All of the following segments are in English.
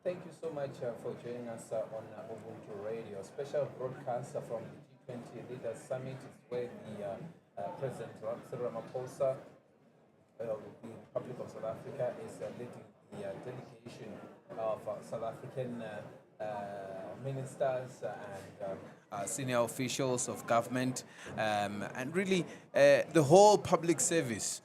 Thank you so much for joining us on Ubuntu Radio. Special broadcast from the G20 Leaders Summit is where the President Cyril Ramaphosa of the Republic of South Africa is leading the delegation of South African ministers and senior officials of government, and really the whole public service.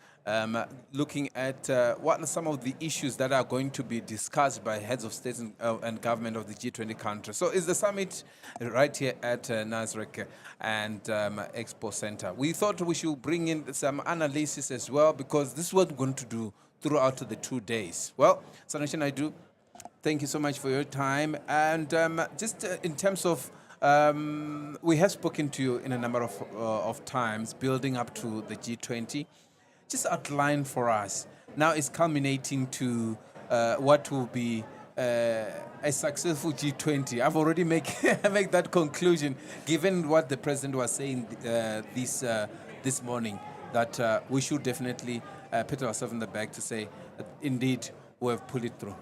Looking at what are some of the issues that are going to be discussed by heads of state and government of the G20 countries. So it's the summit right here at Nasrec and Expo Centre. We thought we should bring in some analysis as well, because this is what we're going to do throughout the 2 days. Well, Sanusha Naidu, thank you so much for your time. And just in terms of, we have spoken to you in a number of times building up to the G20. Just outline for us. Now it's culminating to what will be a successful G20. I've already make that conclusion, given what the president was saying this morning, that we should definitely pat ourselves in the back to say that indeed we have pulled it through.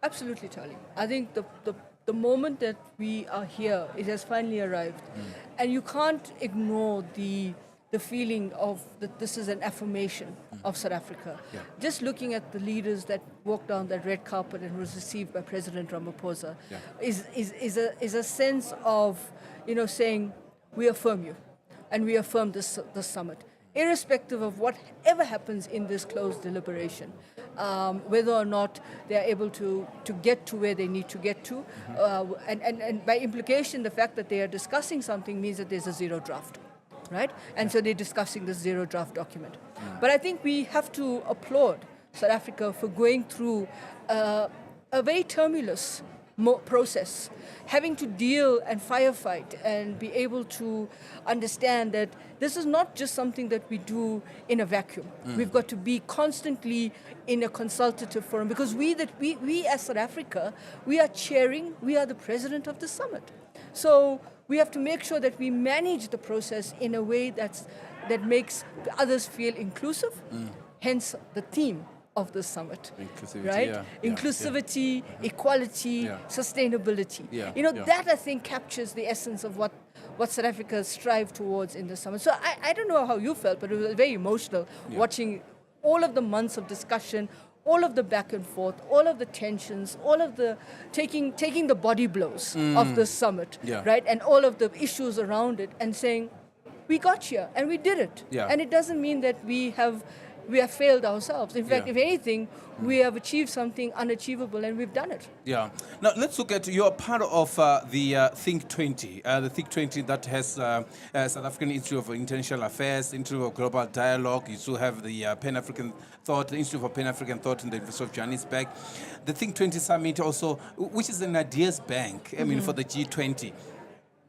Absolutely, Charlie. I think the moment that we are here, it has finally arrived, and you can't ignore the feeling of that this is an affirmation of South Africa. Yeah. Just looking at the leaders that walked down that red carpet and was received by President Ramaphosa is a sense of, saying we affirm you and we affirm this summit. Irrespective of whatever happens in this closed deliberation, whether or not they are able to get to where they need to get to, and by implication, the fact that they are discussing something means that there's a zero draft. Right? And so they're discussing the zero draft document. But I think we have to applaud South Africa for going through a very tumultuous process, having to deal and firefight and be able to understand that this is not just something that we do in a vacuum. We've got to be constantly in a consultative forum, because we as South Africa, we are the president of the summit. So we have to make sure that we manage the process in a way that makes others feel inclusive, hence the theme of the summit. Inclusivity, right? yeah. Inclusivity, equality, sustainability. That I think captures the essence of what South Africa strive towards in the summit. So I don't know how you felt, but it was very emotional watching all of the months of discussion, all of the back and forth, all of the tensions, all of the taking the body blows of the summit, right? And all of the issues around it, and saying, we got here and we did it. Yeah. And it doesn't mean that we have failed ourselves. In fact, if anything, we have achieved something unachievable, and we've done it. Yeah. Now, let's look at, you're part of the Think 20, the Think 20 that has South African Institute of International Affairs, Institute of Global Dialogue. You still have the Pan-African Thought, the Institute for Pan-African Thought in the University of Johannesburg. The Think 20 Summit also, which is an ideas bank, I mean, for the G20.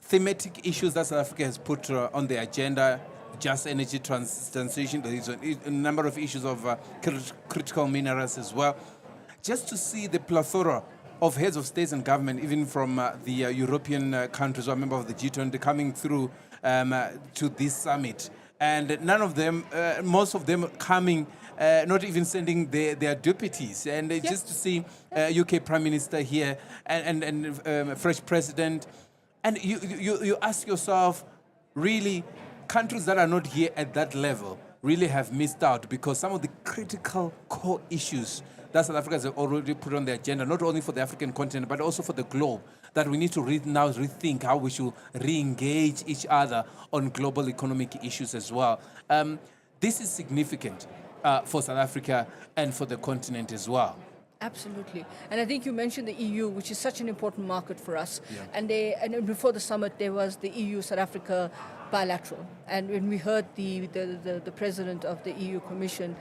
Thematic issues that South Africa has put on the agenda: just energy transition. There is a number of issues of critical minerals as well. Just to see the plethora of heads of states and government, even from the European countries who are members of the G20, coming through to this summit. And none of them, most of them coming, not even sending their deputies. And just to see UK Prime Minister here and fresh president. And you ask yourself, really, countries that are not here at that level really have missed out, because some of the critical core issues that South Africa has already put on the agenda, not only for the African continent, but also for the globe, that we need to now rethink how we should re-engage each other on global economic issues as well. This is significant for South Africa and for the continent as well. Absolutely. And I think you mentioned the EU, which is such an important market for us. And before the summit, there was the EU-South Africa bilateral. And when we heard the president of the EU Commission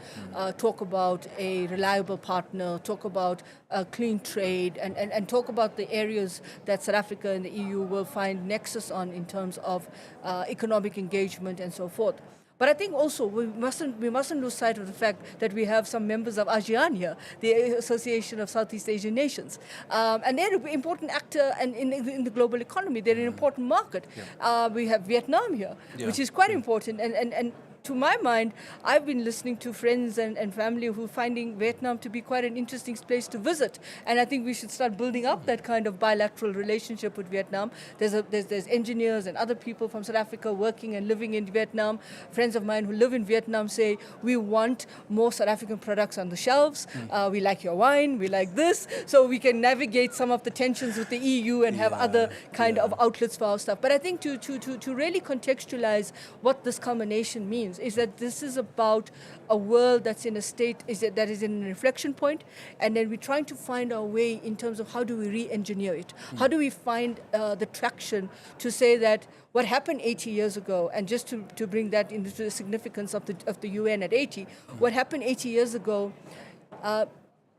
talk about a reliable partner, talk about clean trade, and talk about the areas that South Africa and the EU will find nexus on in terms of economic engagement and so forth. But I think also we mustn't lose sight of the fact that we have some members of ASEAN here, the Association of Southeast Asian Nations, and they're an important actor in the global economy. They're an important market. We have Vietnam here, which is quite important, and to my mind, I've been listening to friends and family who are finding Vietnam to be quite an interesting place to visit. And I think we should start building up that kind of bilateral relationship with Vietnam. There's engineers and other people from South Africa working and living in Vietnam. Friends of mine who live in Vietnam say, we want more South African products on the shelves. We like your wine, we like this. So we can navigate some of the tensions with the EU and have other kind of outlets for our stuff. But I think to really contextualize what this combination means is that this is about a world that's in a state that is in an inflection point, and then we're trying to find our way in terms of how do we re-engineer it? How do we find the traction to say that what happened 80 years ago, and just to bring that into the significance of the UN at 80, what happened 80 years ago,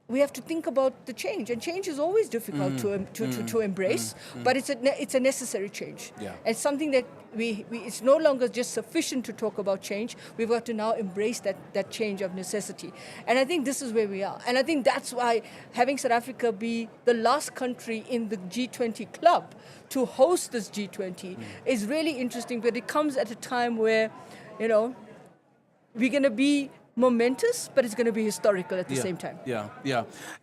we have to think about the change, and change is always difficult to embrace, but it's a necessary change. It's something that it's no longer just sufficient to talk about change. We've got to now embrace that change of necessity, and I think this is where we are. And I think that's why having South Africa be the last country in the G20 club to host this G20 is really interesting. But it comes at a time where, we're going to be momentous, but it's going to be historical at the same time.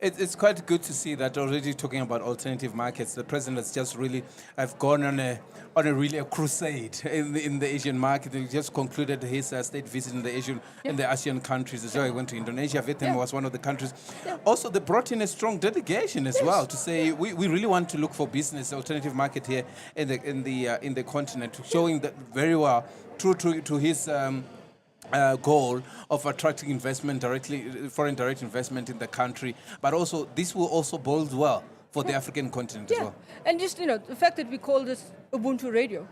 It's quite good to see that already talking about alternative markets. The president has just really gone on a crusade in the Asian market. He just concluded his state visit in the Asian countries as well. He went to Indonesia. Vietnam was one of the countries. Also, they brought in a strong delegation as well to say we really want to look for business alternative market here in the continent, showing that very well true to his goal of attracting investment foreign direct investment in the country, but also this will also bode well for the African continent as well. And just the fact that we call this Ubuntu Radio.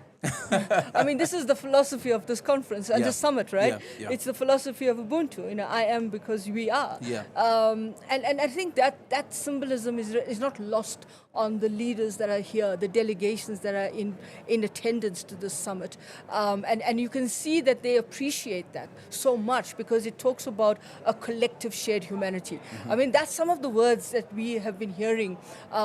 I mean, this is the philosophy of this conference and the summit, right? It's the philosophy of Ubuntu. I am because we are. And I think that symbolism is not lost on the leaders that are here, the delegations that are in attendance to this summit. And you can see that they appreciate that so much because it talks about a collective shared humanity. I mean, that's some of the words that we have been hearing,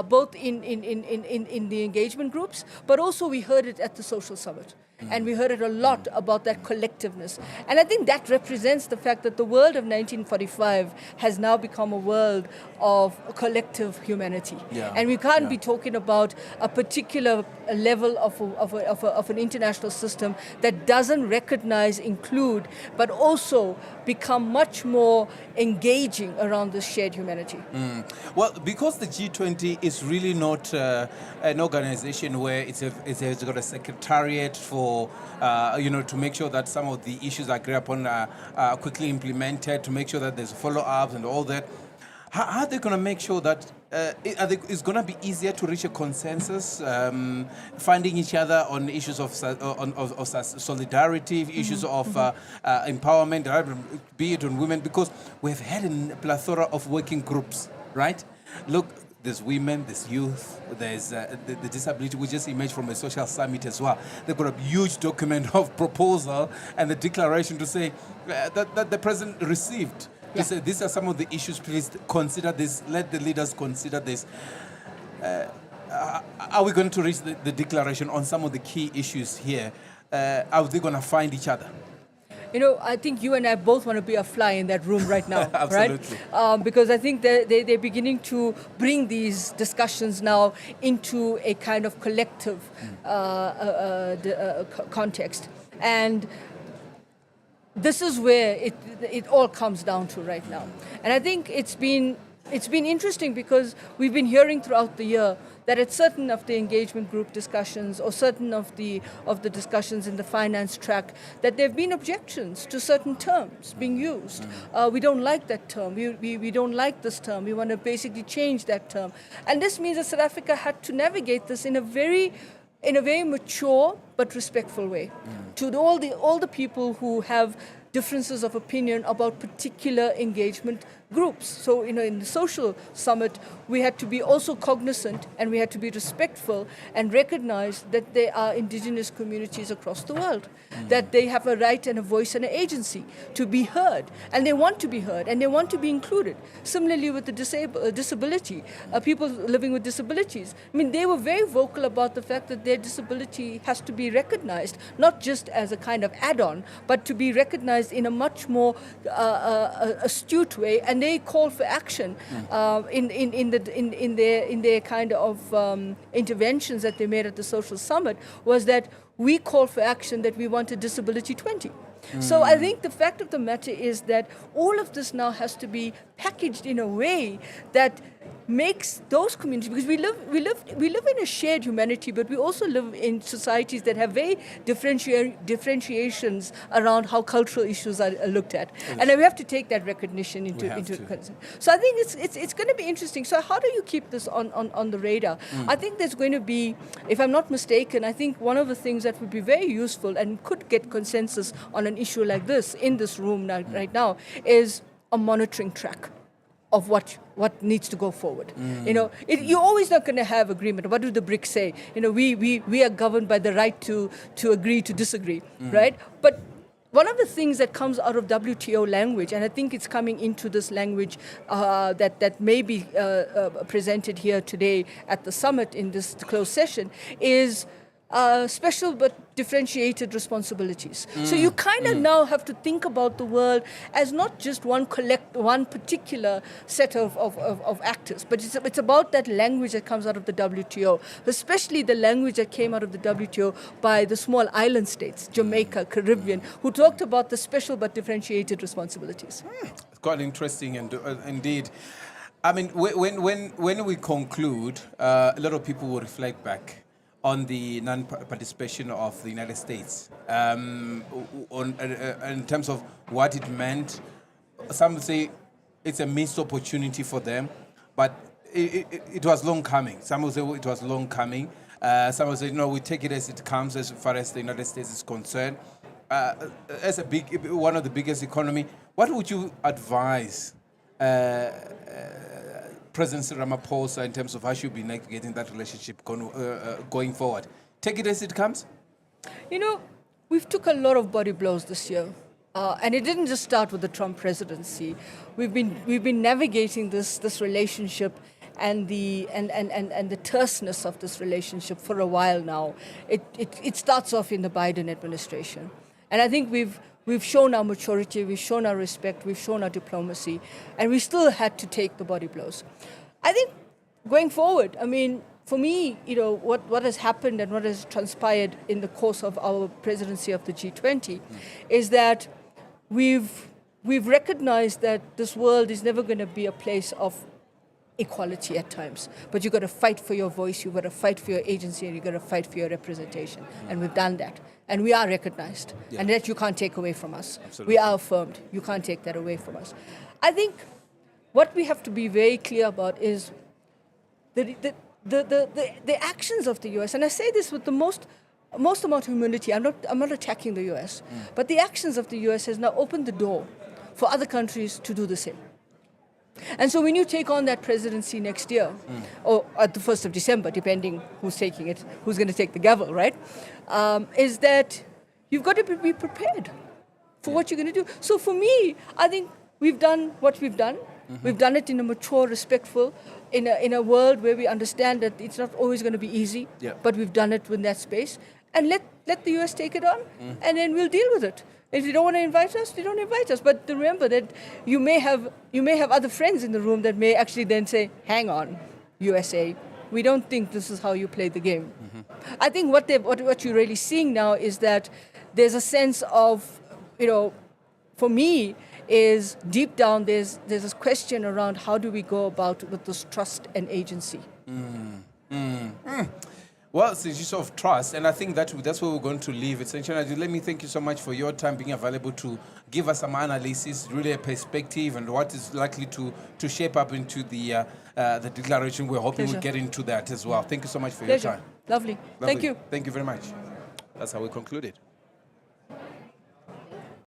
both in the engagement groups, but also we heard it at the social summit. And we heard it a lot about that collectiveness. And I think that represents the fact that the world of 1945 has now become a world of collective humanity. And we can't be talking about a particular level of an international system that doesn't recognize, include, but also become much more engaging around this shared humanity. Well, because the G20 is really not an organization where it has got a secretariat for to make sure that some of the issues agreed upon are quickly implemented, to make sure that there's follow-ups and all that. How are they going to make sure that it's going to be easier to reach a consensus, finding each other on issues of solidarity, issues of empowerment, be it on women, because we've had a plethora of working groups, right? Look, there's women, there's youth, there's the disability. We just emerged from a social summit as well. They've got a huge document of proposal and the declaration to say that the president received. To say these are some of the issues, please consider this, let the leaders consider this. Are we going to reach the declaration on some of the key issues here? Are they going to find each other? I think you and I both want to be a fly in that room right now, Absolutely. right? Because I think they're beginning to bring these discussions now into a kind of collective context. And this is where it all comes down to right now. And I think it's been interesting because we've been hearing throughout the year that at certain of the engagement group discussions or certain of the discussions in the finance track, that there have been objections to certain terms being used. We don't like that term. We don't like this term. We want to basically change that term. And this means that South Africa had to navigate this in a very mature but respectful way to all the people who have differences of opinion about particular engagement groups. So, in the social summit, we had to be also cognizant and we had to be respectful and recognize that there are indigenous communities across the world, that they have a right and a voice and an agency to be heard, and they want to be heard and they want to be included. Similarly with the disability, people living with disabilities. I mean, they were very vocal about the fact that their disability has to be recognized, not just as a kind of add-on, but to be recognized in a much more astute way, and they call for action in their kind of interventions that they made at the social summit. Was that we call for action that we want a disability 20. So I think the fact of the matter is that all of this now has to be packaged in a way that makes those communities, because we live in a shared humanity, but we also live in societies that have very differentiations around how cultural issues are looked at, and we have to take that recognition into consideration. So I think it's going to be interesting. So how do you keep this on the radar? I think there's going to be, if I'm not mistaken, I think one of the things that would be very useful and could get consensus on an issue like this in this room right now is a monitoring track of what needs to go forward. You're always not going to have agreement. What do the BRICS say? We are governed by the right to agree to disagree, right? But one of the things that comes out of WTO language, and I think it's coming into this language that may be presented here today at the summit in this closed session, is special but differentiated responsibilities. So you kind of now have to think about the world as not just one particular set of actors, but it's about that language that comes out of the WTO, especially the language that came out of the WTO by the small island states, Jamaica, Caribbean, who talked about the special but differentiated responsibilities. It's quite interesting, and indeed. I mean, when we conclude, a lot of people will reflect back on the non-participation of the United States, in terms of what it meant. Some say it's a missed opportunity for them, but it was long coming. Some will say it was long coming. Some will say, no, we take it as it comes as far as the United States is concerned. As one of the biggest economy, what would you advise President Ramaphosa in terms of how should be navigating that relationship going forward? Take it as it comes? We've took a lot of body blows this year. And it didn't just start with the Trump presidency. We've been navigating this relationship and the terseness of this relationship for a while now. It starts off in the Biden administration. And I think we've shown our maturity, we've shown our respect, we've shown our diplomacy, and we still had to take the body blows. I think going forward, I mean, for me, what has happened and what has transpired in the course of our presidency of the G20 is that we've recognized that this world is never going to be a place of equality at times, but you've got to fight for your voice, you've got to fight for your agency, and you've got to fight for your representation. And we've done that. And we are recognized. Yeah. And that you can't take away from us. Absolutely. We are affirmed. You can't take that away from us. I think what we have to be very clear about is the actions of the US, and I say this with the most amount of humility. I'm not attacking the US, but the actions of the US has now opened the door for other countries to do the same. And so when you take on that presidency next year, or at the 1st of December, depending who's taking it, who's going to take the gavel, right, is that you've got to be prepared for what you're going to do. So for me, I think we've done what we've done. We've done it in a mature, respectful, in a world where we understand that it's not always going to be easy, but we've done it in that space. And let the US take it on, and then we'll deal with it. If you don't want to invite us, you don't invite us. But remember that you may have other friends in the room that may actually then say, hang on, USA, we don't think this is how you play the game. I think what you're really seeing now is that there's a sense of, for me, is deep down there's this question around how do we go about with this trust and agency. Well, it's an issue of trust, and I think that's where we're going to leave it. Sanusha Naidu, let me thank you so much for your time being available to give us some analysis, really a perspective, and what is likely to shape up into the declaration. We're hoping we'll get into that as well. Thank you so much for your time. Lovely. Thank you. Thank you very much. That's how we conclude it.